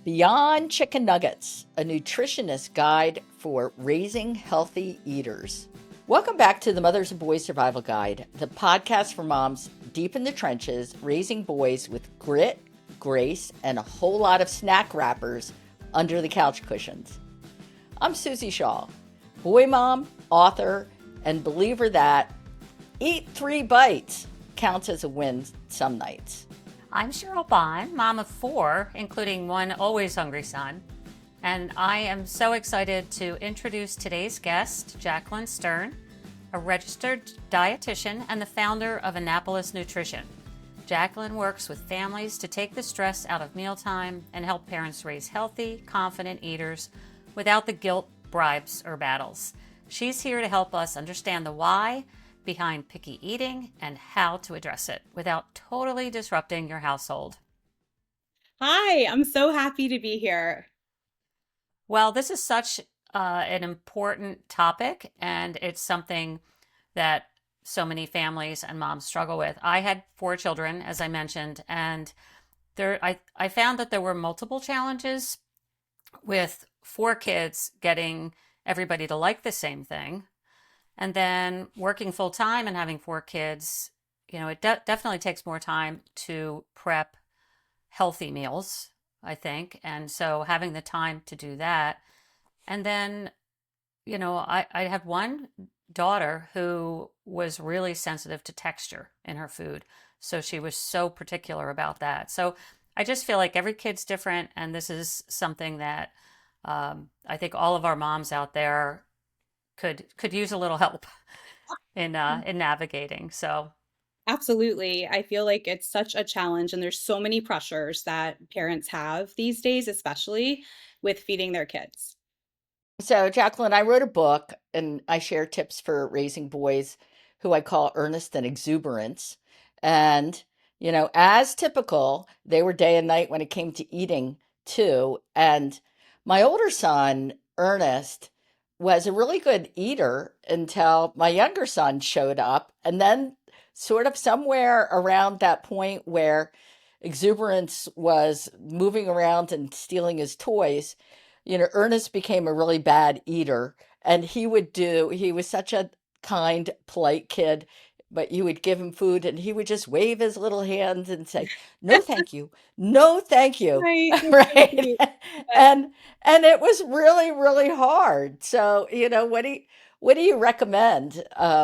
Beyond Chicken Nuggets, a nutritionist guide for raising healthy eaters. Welcome back to the Mothers and Boys Survival Guide, the podcast for moms deep in the trenches, raising boys with grit, grace, and a whole lot of snack wrappers under the couch cushions. I'm Susie Shaw, boy mom, author, and believer that eat 3 bites counts as a win some nights. I'm Cheryl Bond, mom of 4, including one always hungry son. And I am so excited to introduce today's guest, Jacqueline Stern, a registered dietitian and the founder of Annapolis Nutrition. Jacqueline works with families to take the stress out of mealtime and help parents raise healthy, confident eaters without the guilt, bribes, or battles. She's here to help us understand the why behind picky eating and how to address it without totally disrupting your household. Hi, I'm so happy to be here. Well, this is such an important topic, and it's something that so many families and moms struggle with. I had 4 children, as I mentioned, and I found that there were multiple challenges with 4 kids getting everybody to like the same thing. And then working full time and having 4 kids, it definitely takes more time to prep healthy meals, I think. And so having the time to do that. And then, I have one daughter who was really sensitive to texture in her food. So she was so particular about that. So I just feel like every kid's different. And this is something that I think all of our moms out there could use a little help in navigating. So Absolutely. I feel like it's such a challenge, and there's so many pressures that parents have these days, especially with feeding their kids. So, Jacqueline, I wrote a book and I share tips for raising boys who I call earnest and exuberance. And, as typical, they were day and night when it came to eating too. And my older son, Ernest, was a really good eater until my younger son showed up. And then, sort of somewhere around that point where exuberance was moving around and stealing his toys, Ernest became a really bad eater. And he was such a kind, polite kid, but you would give him food and he would just wave his little hands and say, "No, thank you. No, thank you." Right. That's so Right. cute. But And and it was really, really hard. So, what do you recommend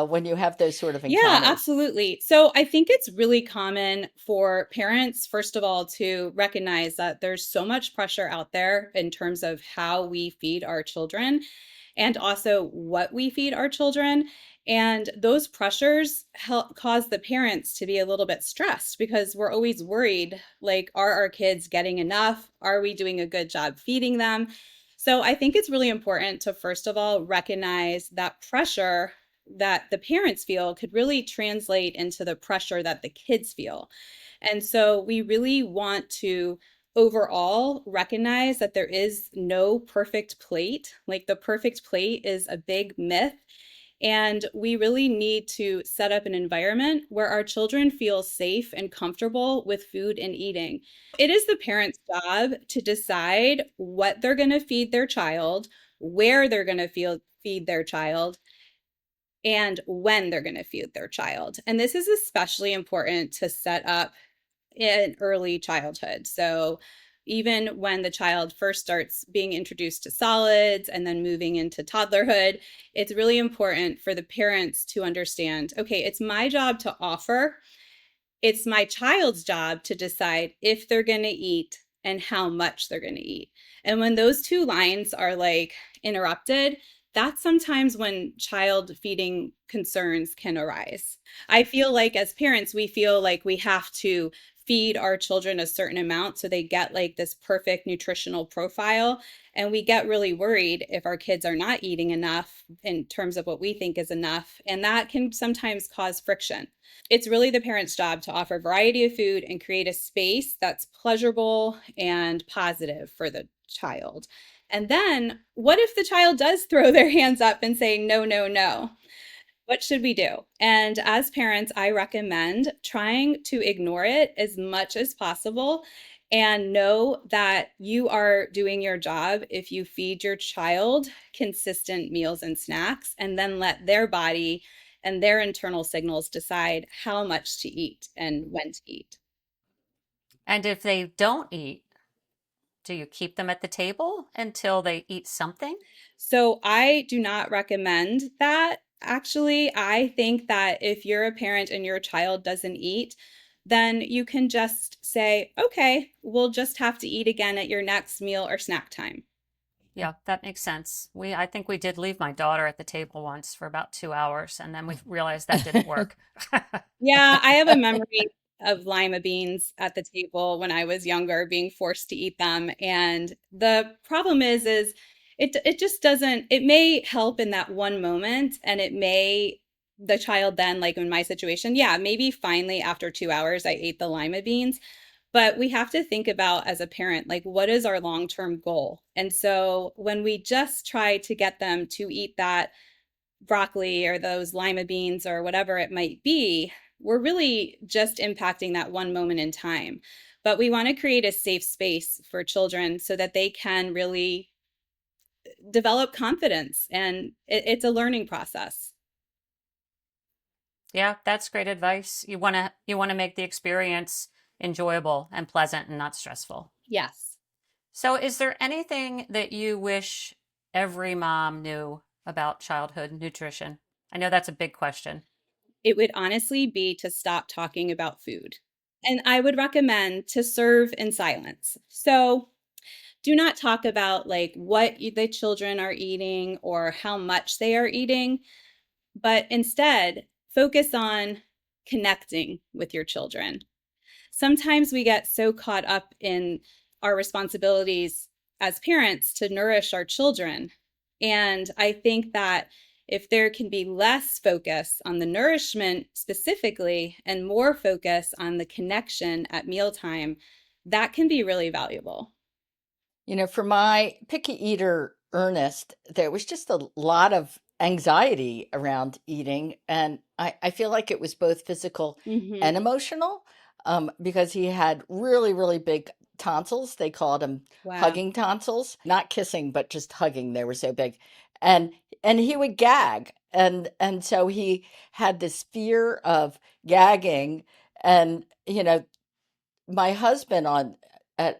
when you have those sort of yeah, encounters? absolutely. So I think it's really common for parents, first of all, to recognize that there's so much pressure out there in terms of how we feed our children and also what we feed our children. And those pressures help cause the parents to be a little bit stressed because we're always worried, like, are our kids getting enough? Are we doing a good job feeding them? So I think it's really important to, first of all, recognize that pressure that the parents feel could really translate into the pressure that the kids feel. And so we really want to overall recognize that there is no perfect plate. Like, the perfect plate is a big myth. And we really need to set up an environment where our children feel safe and comfortable with food and eating. It is the parent's job to decide what they're going to feed their child, where they're going to feed their child, and when they're going to feed their child. And this is especially important to set up in early childhood. So even when the child first starts being introduced to solids and then moving into toddlerhood, it's really important for the parents to understand, okay, it's my job to offer. It's my child's job to decide if they're going to eat and how much they're going to eat. And when those two lines are like interrupted, that's sometimes when child feeding concerns can arise. I feel like as parents, we feel like we have to feed our children a certain amount so they get like this perfect nutritional profile. And we get really worried if our kids are not eating enough in terms of what we think is enough. And that can sometimes cause friction. It's really the parent's job to offer a variety of food and create a space that's pleasurable and positive for the child. And then what if the child does throw their hands up and say, no, no, no? What should we do? And as parents, I recommend trying to ignore it as much as possible And know that you are doing your job if you feed your child consistent meals and snacks, and then let their body and their internal signals decide how much to eat and when to eat. And if they don't eat, do you keep them at the table until they eat something? So I do not recommend that. Actually, I think that if you're a parent and your child doesn't eat, then you can just say, okay, we'll just have to eat again at your next meal or snack time. Yeah, that makes sense. I think we did leave my daughter at the table once for about 2 hours, and then we realized that didn't work. Yeah, I have a memory of lima beans at the table when I was younger, being forced to eat them. And the problem is it just doesn't, it may help in that one moment, and it may, the child then, like in my situation, yeah, maybe finally after 2 hours I ate the lima beans. But we have to think about as a parent, like what is our long-term goal? And so when we just try to get them to eat that broccoli or those lima beans or whatever it might be, we're really just impacting that one moment in time. But we want to create a safe space for children so that they can really develop confidence. And it's a learning process. Yeah, that's great advice. You want to make the experience enjoyable and pleasant and not stressful. Yes. So, is there anything that you wish every mom knew about childhood nutrition? I know that's a big question. It would honestly be to stop talking about food. And I would recommend to serve in silence. So do not talk about like what the children are eating or how much they are eating, but instead focus on connecting with your children. Sometimes we get so caught up in our responsibilities as parents to nourish our children. And I think that if there can be less focus on the nourishment specifically and more focus on the connection at mealtime, that can be really valuable. For my picky eater, Ernest, there was just a lot of anxiety around eating. And I feel like it was both physical Hmm. and emotional, because he had really, really big tonsils. They called them Wow. hugging tonsils, not kissing, but just hugging. They were so big. And he would gag. And so he had this fear of gagging. And, my husband at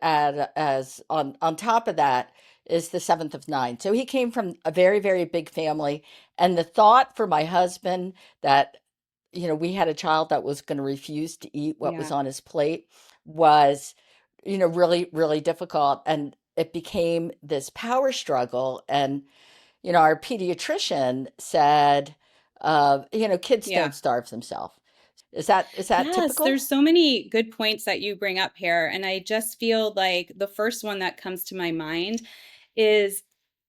as on top of that is the seventh of nine. So he came from a very, very big family. And the thought for my husband that, we had a child that was going to refuse to eat what was Yeah. on his plate was, really, really difficult. And it became this power struggle. And, our pediatrician said, kids Yeah. don't starve themselves. Is that Yes, typical? there's so many good points that you bring up here. And I just feel like the first one that comes to my mind is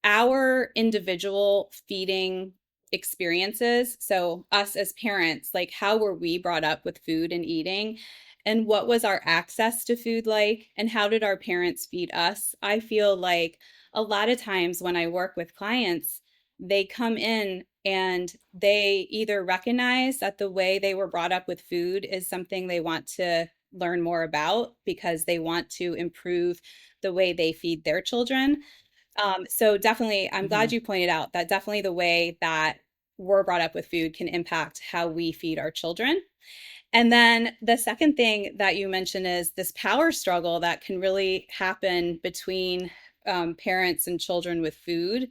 our individual feeding experiences. So, us as parents, like how were we brought up with food and eating? And what was our access to food like? And how did our parents feed us? I feel like a lot of times when I work with clients, they come in and they either recognize that the way they were brought up with food is something they want to learn more about because they want to improve the way they feed their children. So definitely, I'm glad Mhm. you pointed out that definitely the way that we're brought up with food can impact how we feed our children. And then the second thing that you mentioned is this power struggle that can really happen between parents and children with food,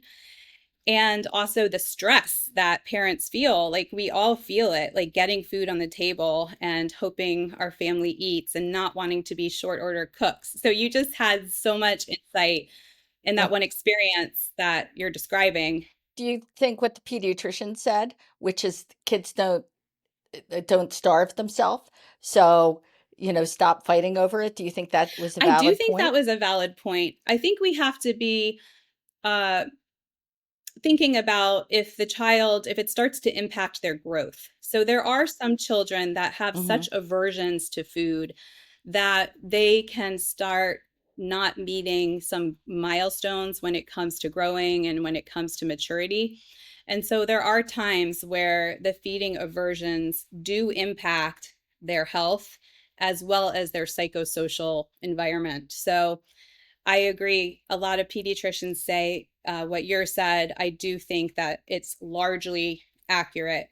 and also the stress that parents feel. Like we all feel it, like getting food on the table and hoping our family eats and not wanting to be short order cooks. So you just had so much insight in that Yeah. one experience that you're describing. Do you think what the pediatrician said, which is kids don't starve themselves, so, stop fighting over it? Do you think that was a I do valid think that point? was a valid point. I think we have to be uh, thinking about if the child, if it starts to impact their growth. So there are some children that have such Mhm. aversions to food that they can start not meeting some milestones when it comes to growing and when it comes to maturity. And so there are times where the feeding aversions do impact their health as well as their psychosocial environment. So I agree. A lot of pediatricians say what you're said. I do think that it's largely accurate.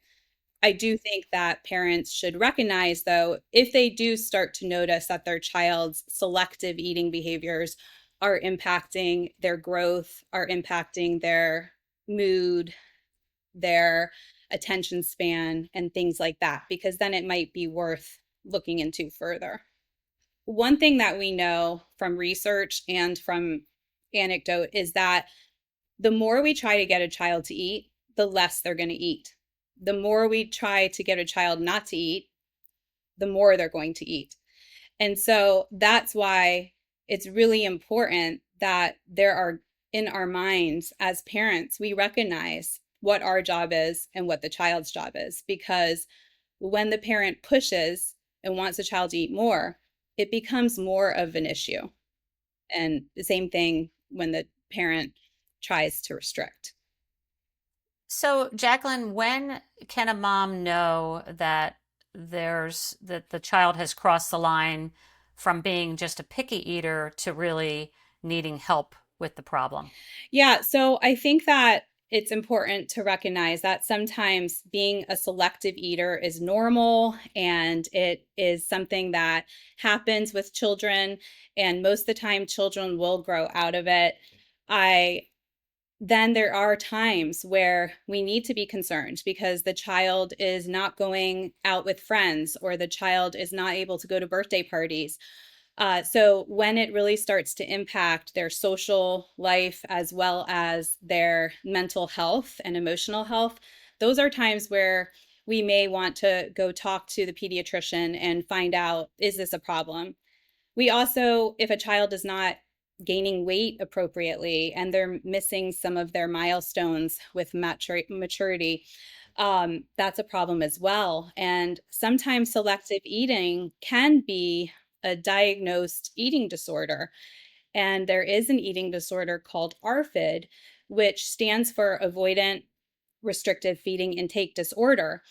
I do think that parents should recognize, though, if they do start to notice that their child's selective eating behaviors are impacting their growth, are impacting their mood, their attention span, and things like that, because then it might be worth looking into further. One thing that we know from research and from anecdote is that the more we try to get a child to eat, the less they're going to eat. The more we try to get a child not to eat, the more they're going to eat. And so that's why it's really important that there are in our minds as parents, we recognize what our job is and what the child's job is. Because when the parent pushes and wants the child to eat more, it becomes more of an issue. And the same thing when the parent tries to restrict. So, Jacqueline, when can a mom know that that the child has crossed the line from being just a picky eater to really needing help with the problem? Yeah, so I think that it's important to recognize that sometimes being a selective eater is normal and it is something that happens with children, and most of the time children will grow out of it. I Then there are times where we need to be concerned because the child is not going out with friends or the child is not able to go to birthday parties. So when it really starts to impact their social life as well as their mental health and emotional health, those are times where we may want to go talk to the pediatrician and find out, is this a problem? We also, if a child is not gaining weight appropriately and they're missing some of their milestones with maturity, that's a problem as well. And sometimes selective eating can be a diagnosed eating disorder. And there is an eating disorder called ARFID, which stands for Avoidant Restrictive Feeding Intake Disorder.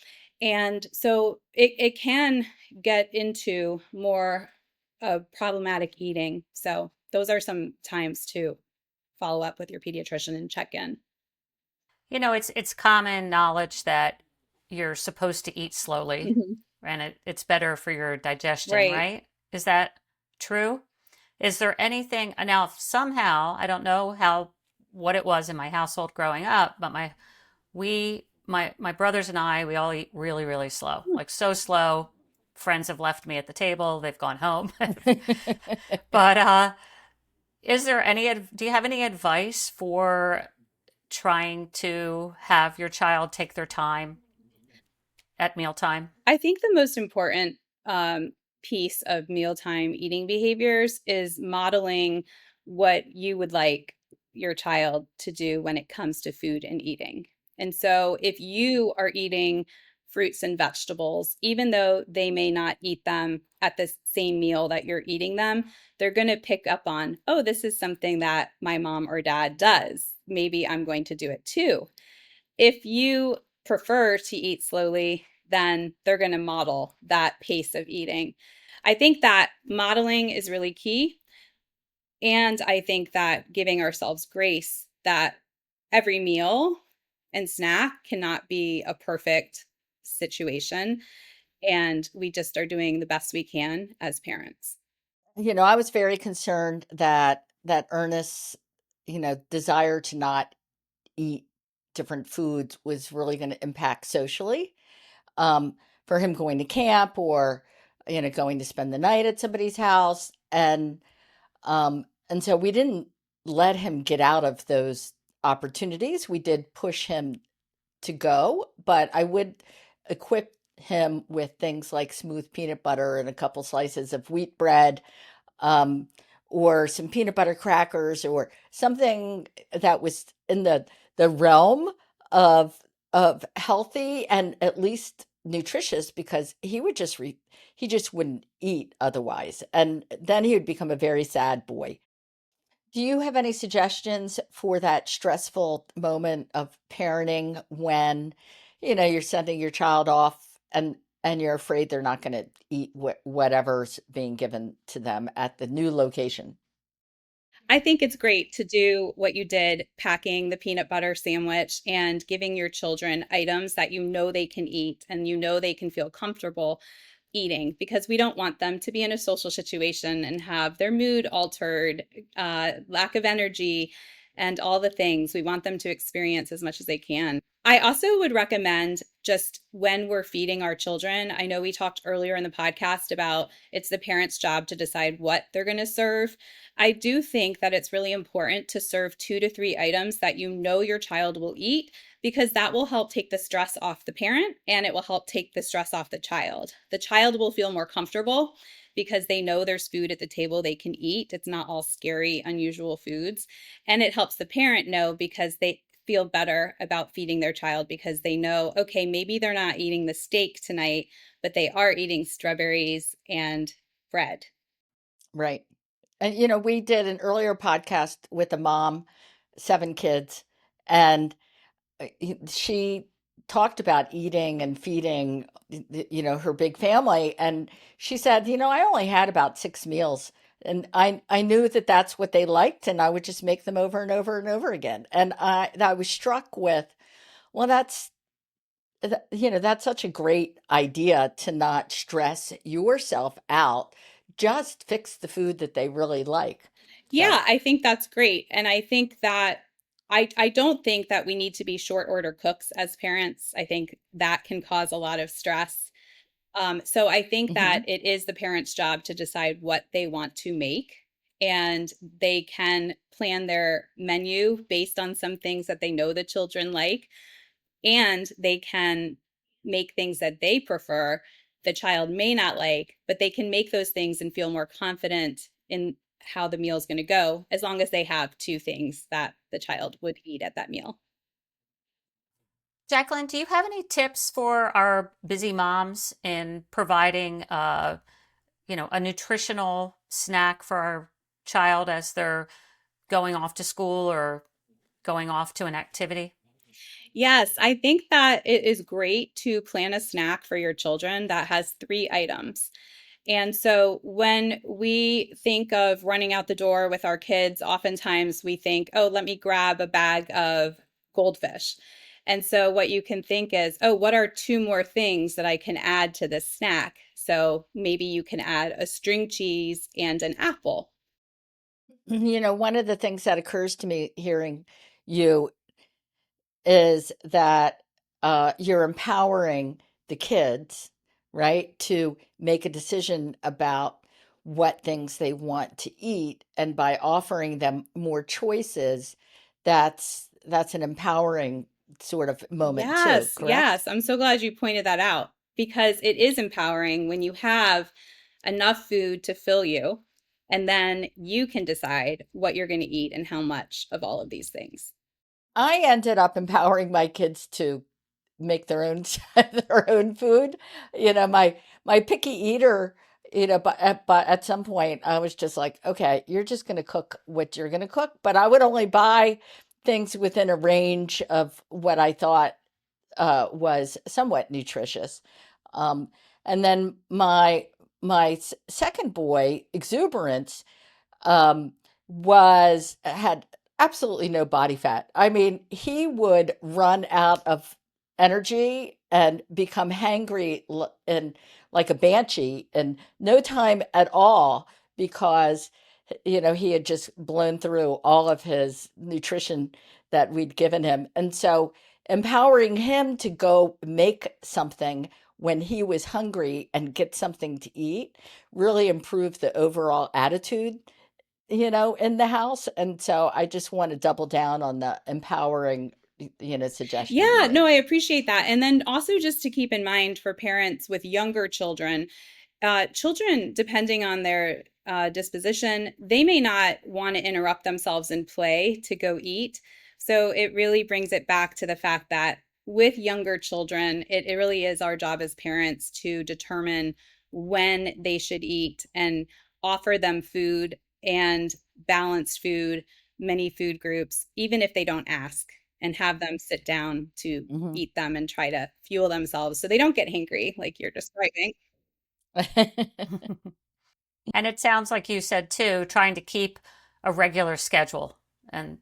And so it can get into more problematic eating. So those are some times to follow up with your pediatrician and check in. You know, it's common knowledge that you're supposed to eat slowly Mhm. and it's better for your digestion, Right. right? Is that true? Is there anything now if somehow, I don't know how what it was in my household growing up, but my brothers and I, we all eat really, really slow. Like so slow. Friends have left me at the table, they've gone home. But is there any do you have any advice for trying to have your child take their time at mealtime? I think the most important piece of mealtime eating behaviors is modeling what you would like your child to do when it comes to food and eating. And so, if you are eating fruits and vegetables, even though they may not eat them at the same meal that you're eating them, they're going to pick up on, oh, this is something that my mom or dad does. Maybe I'm going to do it too. If you prefer to eat slowly, then they're going to model that pace of eating. I think that modeling is really key. And I think that giving ourselves grace that every meal and snack cannot be a perfect situation. And we just are doing the best we can as parents. I was very concerned that Ernest's, desire to not eat different foods was really going to impact socially. Um, for him going to camp or, going to spend the night at somebody's house. And so we didn't let him get out of those opportunities. We did push him to go, but I would equip him with things like smooth peanut butter and a couple slices of wheat bread, um, or some peanut butter crackers, or something that was in the realm of healthy and at least nutritious, because he just wouldn't eat otherwise, and then he would become a very sad boy. Do you have any suggestions for that stressful moment of parenting when, you're sending your child off and you're afraid they're not going to eat whatever's being given to them at the new location. I think it's great to do what you did, packing the peanut butter sandwich and giving your children items that you know they can eat and you know they can feel comfortable eating, because we don't want them to be in a social situation and have their mood altered, lack of energy, and all the things. We want them to experience as much as they can. I also would recommend, just when we're feeding our children, I know we talked earlier in the podcast about it's the parent's job to decide what they're going to serve. I do think that it's really important to serve 2 to 3 items that you know your child will eat, because that will help take the stress off the parent and it will help take the stress off the child. The child will feel more comfortable because they know there's food at the table they can eat. It's not all scary, unusual foods. And it helps the parent know, because they feel better about feeding their child, because they know, okay, maybe they're not eating the steak tonight, but they are eating strawberries and bread. Right. And we did an earlier podcast with a mom, 7 kids, and she talked about eating and feeding, her big family. And she said, I only had about 6 meals. And I knew that that's what they liked, and I would just make them over and over and over again. And I was struck with, well, that's such a great idea to not stress yourself out. Just fix the food that they really like. So, Yeah, I think that's great. And I think that I don't think that we need to be short order cooks as parents. I think that can cause a lot of stress. So I think that mhm. it is the parent's job to decide what they want to make, and they can plan their menu based on some things that they know the children like, and they can make things that they prefer the child may not like, but they can make those things and feel more confident in how the meal is going to go, as long as they have 2 things that the child would eat at that meal. Jacqueline, do you have any tips for our busy moms in providing, a nutritional snack for our child as they're going off to school or going off to an activity? Yes, I think that it is great to plan a snack for your children that has 3 items. And so when we think of running out the door with our kids, oftentimes we think, oh, let me grab a bag of goldfish. And so what you can think is, oh, what are 2 more things that I can add to this snack? So maybe you can add a string cheese and an apple. One of the things that occurs to me hearing you is that you're empowering the kids, right, to make a decision about what things they want to eat, and by offering them more choices, that's an empowering sort of moment too, Yes, correct? yes. I'm so glad you pointed that out, because it is empowering when you have enough food to fill you, and then you can decide what you're going to eat and how much of all of these things. I ended up empowering my kids to make their own their own food. My picky eater, but at some point I was just like, okay, you're just going to cook what you're going to cook, but I would only buy things within a range of what I thought was somewhat nutritious. Um, and then my second boy, Exuberance, um, had absolutely no body fat. I mean, he would run out of energy and become hangry and like a banshee in no time at all, because he had just blown through all of his nutrition that we'd given him. And so empowering him to go make something when he was hungry and get something to eat really improved the overall attitude in the house. And so I just want to double down on the empowering, suggestion you Yeah, no, made. I appreciate that. And then also, just to keep in mind for parents with younger children, children, depending on their disposition, they may not want to interrupt themselves in play to go eat. So it really brings it back to the fact that with younger children, it really is our job as parents to determine when they should eat and offer them food and balanced food, many food groups, even if they don't ask. and have them sit down to Hmm. eat them and try to fuel themselves so they don't get hangry like you're describing. And it sounds like you said too, trying to keep a regular schedule and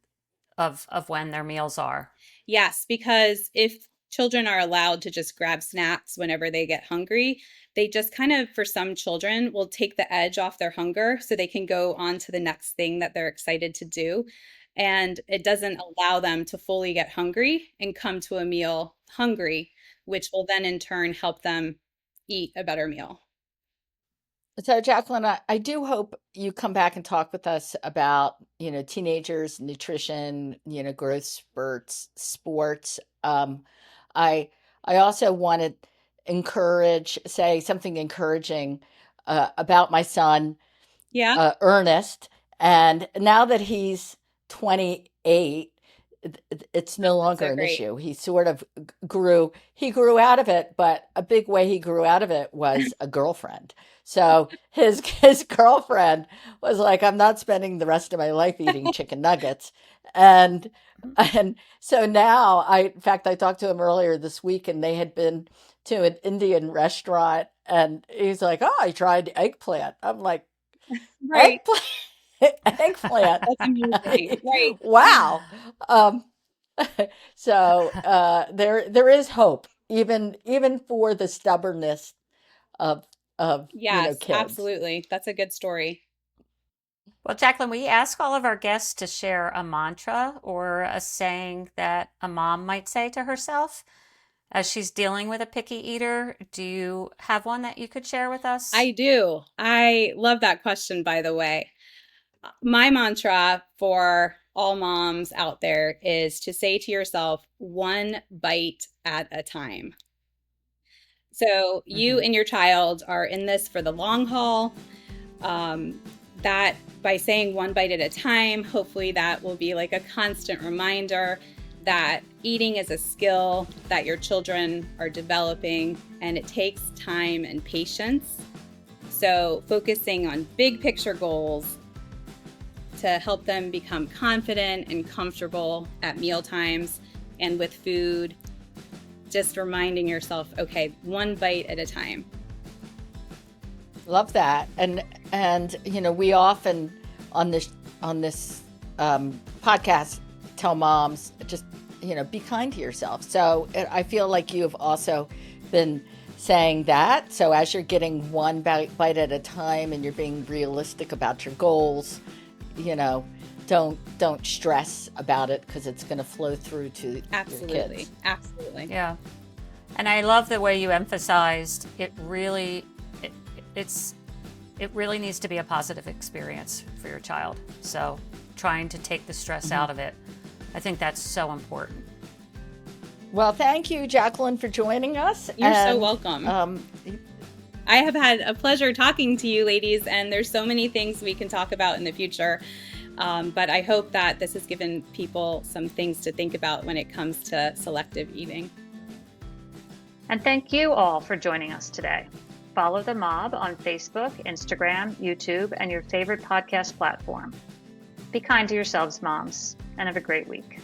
of when their meals are. Yes, because if children are allowed to just grab snacks whenever they get hungry, they just kind of, for some children, will take the edge off their hunger so they can go on to the next thing that they're excited to do. And it doesn't allow them to fully get hungry and come to a meal hungry, which will then in turn help them eat a better meal. So, Jacqueline, I do hope you come back and talk with us about, teenagers, nutrition, growth spurts, sports. I I also want to say something encouraging about my son, Yeah, Ernest. And now that he's 28, it's no that's longer so an great. issue. He sort of he grew out of it, but a big way he grew out of it was a girlfriend. So his girlfriend was like, I'm not spending the rest of my life eating chicken nuggets. And and so now in fact I talked to him earlier this week and they had been to an Indian restaurant and he's like, "Oh, I tried eggplant." I'm like, Right. "Eggplant?" Eggplant. That's amazing. Right. Wow. Um, so there is hope, even for the stubbornness of Yes, kids. absolutely. That's a good story. Well, Jacqueline, we ask all of our guests to share a mantra or a saying that a mom might say to herself as she's dealing with a picky eater. Do you have one that you could share with us? I do. I love that question, by the way. My mantra for all moms out there is to say to yourself, one bite at a time. So you Hmm. and your child are in this for the long haul. Um, that by saying one bite at a time, hopefully that will be like a constant reminder that eating is a skill that your children are developing and it takes time and patience. So, focusing on big picture goals to help them become confident and comfortable at meal times and with food, just reminding yourself, okay, one bite at a time. Love that. And we often on this podcast tell moms just be kind to yourself. So I feel like you have also been saying that. So as you're getting one bite at a time and you're being realistic about your goals, you know, don't stress about it because it's going to flow through to your Absolutely. kids. Absolutely. Yeah. And I love the way you emphasized it, it's it really needs to be a positive experience for your child. So trying to take the stress Mhm. out of it. I think that's so important. Well, thank you, Jacqueline, for joining us. You're so And welcome. I have had a pleasure talking to you, ladies, and there's so many things we can talk about in the future. But I hope that this has given people some things to think about when it comes to selective eating. And thank you all for joining us today. Follow The Mob on Facebook, Instagram, YouTube, and your favorite podcast platform. Be kind to yourselves, moms, and have a great week.